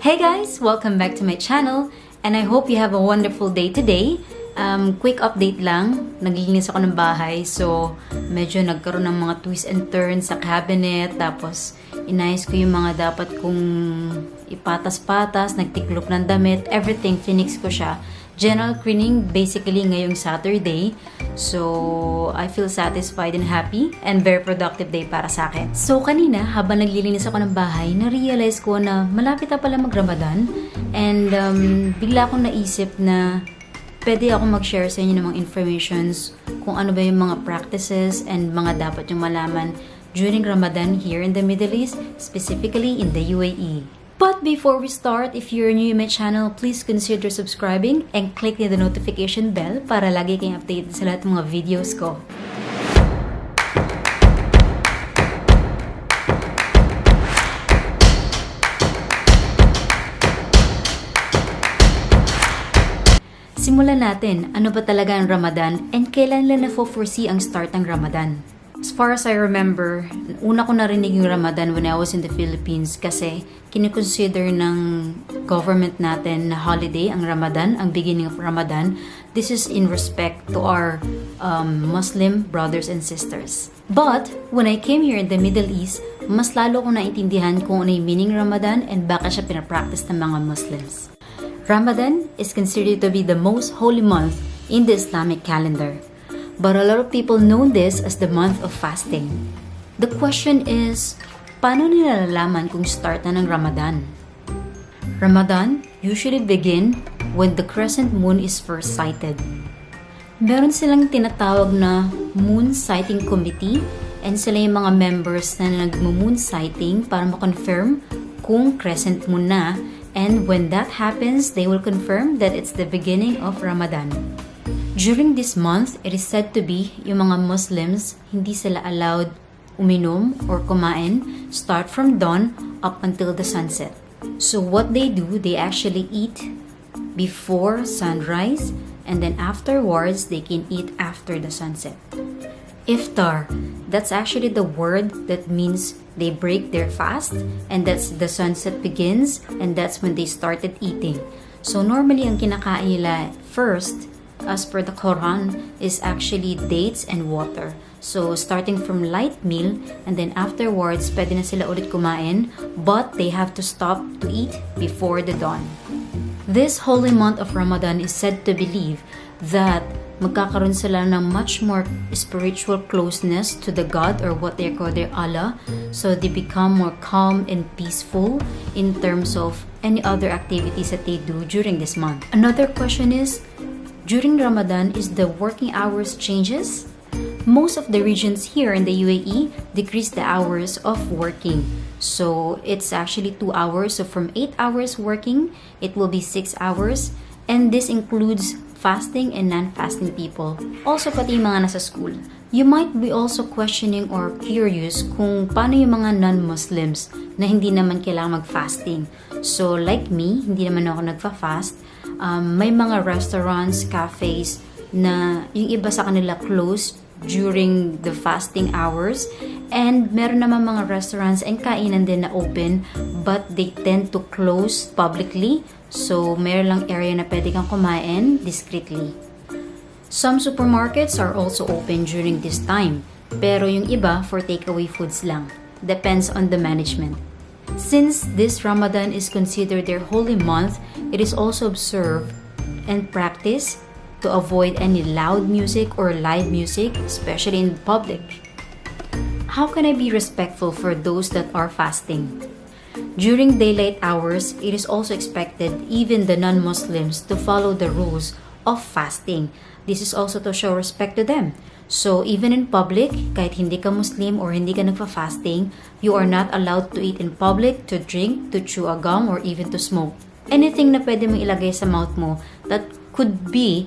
Hey guys! Welcome back to my channel and I hope you have a wonderful day today. Quick update lang, naglilinis ako ng bahay so medyo nagkaroon ng mga twists and turns sa cabinet, tapos inayos ko yung mga dapat kong ipatas-patas, nagtiklop ng damit, everything, finix ko siya. General cleaning basically ngayong Saturday. So, I feel satisfied and happy and very productive day para sa akin. So, kanina, habang naglilinis ako ng bahay, na-realize ko na malapit na pala mag-Ramadan and bigla akong naisip na pwede ako mag-share sa inyo ng mga informations kung ano ba yung mga practices and mga dapat yung malaman during Ramadan here in the Middle East, specifically in the UAE. But before we start, if you're new in my channel, please consider subscribing and click the notification bell para lagi kayong updated sa lahat ng mga videos ko. Simulan natin, ano ba talaga ang Ramadan and kailan lang na-foresee ang start ng Ramadan? As far as I remember, una ko narinig yung Ramadan when I was in the Philippines kasi kinikonsider ng government natin na holiday ang Ramadan, ang beginning of Ramadan. This is in respect to our Muslim brothers and sisters. But when I came here in the Middle East, mas lalo ko naintindihan kung ano yung meaning Ramadan and bakit siya pinapractice ng mga Muslims. Ramadan is considered to be the most holy month in the Islamic calendar. But a lot of people know this as the month of fasting. The question is, paano nila nalalaman kung start na ng Ramadan? Ramadan usually begin when the crescent moon is first sighted. Meron silang tinatawag na moon sighting committee and sila yung mga members na nagmo-moon sighting para ma-confirm kung crescent moon na, and when that happens, they will confirm that it's the beginning of Ramadan. During this month, it is said to be yung mga Muslims, hindi sila allowed uminom or kumain start from dawn up until the sunset. So what they do, they actually eat before sunrise and then afterwards, they can eat after the sunset. Iftar, that's actually the word that means they break their fast and that's the sunset begins and that's when they started eating. So normally, ang kinakain nila first, as per the Quran, is actually dates and water. So, starting from light meal, and then afterwards, pwede na sila ulit kumain, but they have to stop to eat before the dawn. This holy month of Ramadan is said to believe that magkakaroon sila ng much more spiritual closeness to the God or what they call their Allah. So, they become more calm and peaceful in terms of any other activities that they do during this month. Another question is, during Ramadan, is the working hours changes? Most of the regions here in the UAE decrease the hours of working. So it's actually 2 hours. So from 8 hours working, it will be 6 hours. And this includes fasting and non-fasting people. Also pati yung mga nasa school. You might be also questioning or curious kung paano yung mga non-Muslims na hindi naman kailangan mag-fasting. So like me, hindi naman ako nagfa-fast. May mga restaurants, cafes na yung iba sa kanila closed during the fasting hours, and meron naman mga restaurants and kainan din na open but they tend to close publicly, so meron lang area na pwede kang kumain discreetly. Some supermarkets are also open during this time, pero yung iba for takeaway foods lang. Depends on the management. Since this Ramadan is considered their holy month, it is also observed and practiced to avoid any loud music or live music, especially in public. How can I be respectful for those that are fasting? During daylight hours, it is also expected even the non-Muslims to follow the rules of fasting. This is also to show respect to them. So, even in public, kahit hindi ka Muslim or hindi ka nagfa-fasting, you are not allowed to eat in public, to drink, to chew a gum, or even to smoke. Anything na pwede mong ilagay sa mouth mo that could be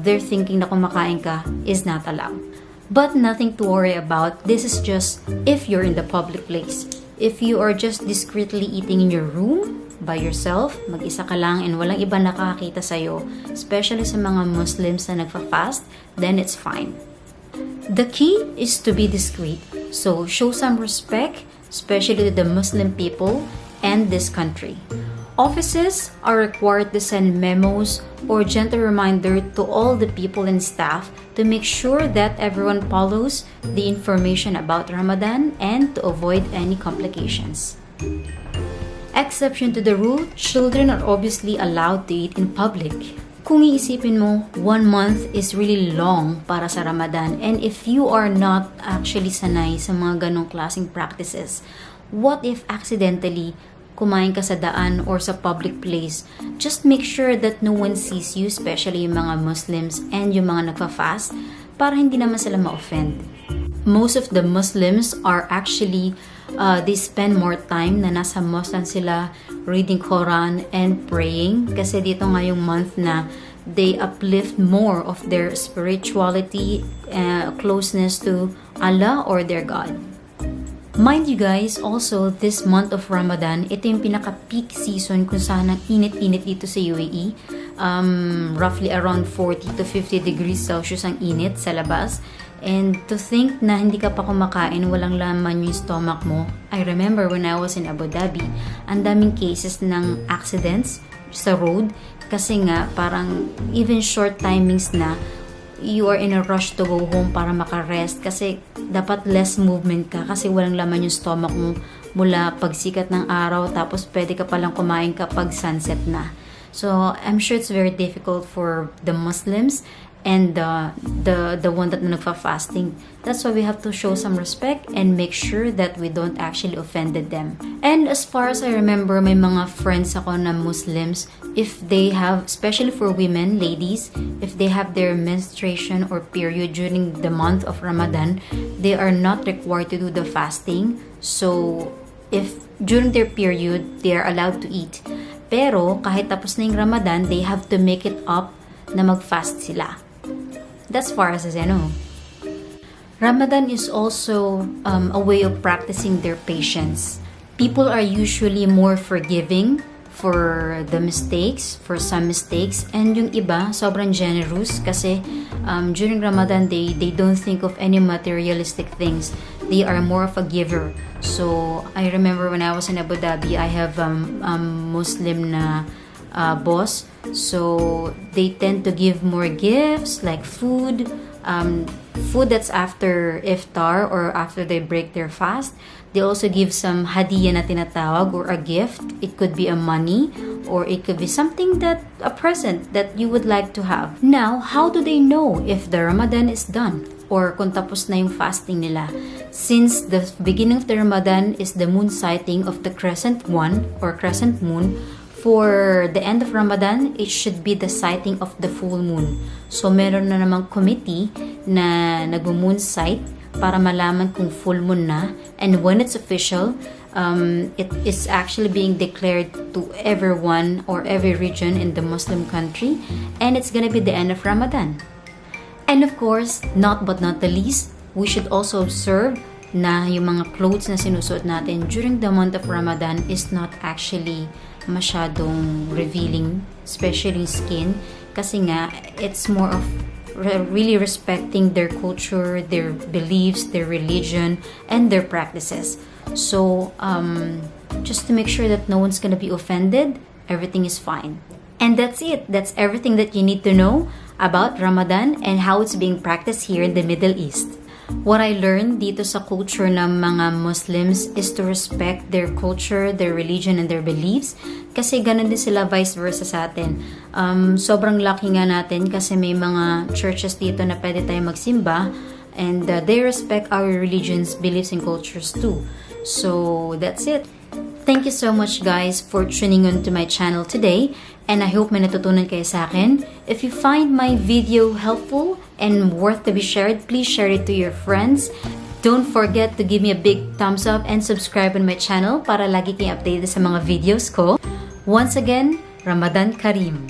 they're thinking na kumakain ka is not allowed. But nothing to worry about. This is just if you're in the public place. If you are just discreetly eating in your room, by yourself, mag-isa ka lang and walang iba nakakakita sa'yo, especially sa mga Muslims na nagfa-fast, then it's fine. The key is to be discreet. So, show some respect, especially to the Muslim people and this country. Offices are required to send memos or gentle reminder to all the people and staff to make sure that everyone follows the information about Ramadan and to avoid any complications. Exception to the rule, children are obviously allowed to eat in public. Kung iisipin mo, 1 month is really long para sa Ramadan, and if you are not actually sanay sa mga ganong klaseng practices, what if accidentally kumain ka sa daan or sa public place? Just make sure that no one sees you, especially yung mga Muslims and yung mga nagfa-fast, para hindi naman sila ma-offend. Most of the Muslims are actually, they spend more time na nasa mosque sila, reading Quran and praying. Kasi dito nga yung month na they uplift more of their spirituality, closeness to Allah or their God. Mind you guys, also this month of Ramadan, ito yung pinaka-peak season kung saan ang init-init dito sa UAE. Roughly around 40 to 50 degrees Celsius ang init sa labas. And to think na hindi ka pa kumakain, walang laman yung stomach mo. I remember when I was in Abu Dhabi, ang daming cases ng accidents sa road kasi nga parang even short timings na you are in a rush to go home para makarest kasi dapat less movement ka kasi walang laman yung stomach mo mula pagsikat ng araw tapos pwede ka palang kumain kapag sunset na. So I'm sure it's very difficult for the Muslims and the one that nagfa-fasting. That's why we have to show some respect and make sure that we don't actually offended them. And as far as I remember, may mga friends ako na Muslims, if they have, especially for women, ladies, if they have their menstruation or period during the month of Ramadan, they are not required to do the fasting. So if during their period, they are allowed to eat. Pero kahit tapos na yung Ramadan, they have to make it up na mag-fast sila. That's far as I know. Ramadan is also a way of practicing their patience. People are usually more forgiving for the mistakes, for some mistakes, and yung iba sobrang generous kasi during Ramadan they don't think of any materialistic things. They are more of a giver. So I remember when I was in Abu Dhabi, I have Muslim na boss, so they tend to give more gifts like food that's after iftar or after they break their fast. They also give some hadiya na tinatawag or a gift. It could be a money or it could be something a present that you would like to have. Now, how do they know if the Ramadan is done or kung tapos na yung fasting nila? Since the beginning of the Ramadan is the moon sighting of the crescent one or crescent moon, for the end of Ramadan, it should be the sighting of the full moon. So, meron na namang committee na nag-moon sight para malaman kung full moon na. And when it's official, it is actually being declared to everyone or every region in the Muslim country. And it's gonna be the end of Ramadan. And of course, not but not the least, we should also observe na yung mga clothes na sinusuot natin during the month of Ramadan is not actually masyadong revealing, especially skin, kasi nga it's more of really respecting their culture, their beliefs, their religion, and their practices. So just to make sure that no one's gonna be offended, everything is fine. And that's it. That's everything that you need to know about Ramadan and how it's being practiced here in the Middle East. What I learned dito sa culture ng mga Muslims is to respect their culture, their religion, and their beliefs. Kasi ganun din sila vice versa sa atin. Sobrang lucky nga natin kasi may mga churches dito na pwede tayo magsimba and they respect our religions, beliefs, and cultures too. So that's it. Thank you so much guys for tuning on to my channel today and I hope may natutunan kayo sa akin. If you find my video helpful and worth to be shared, please share it to your friends. Don't forget to give me a big thumbs up and subscribe on my channel para lagi kayong updated sa mga videos ko. Once again, Ramadan Kareem.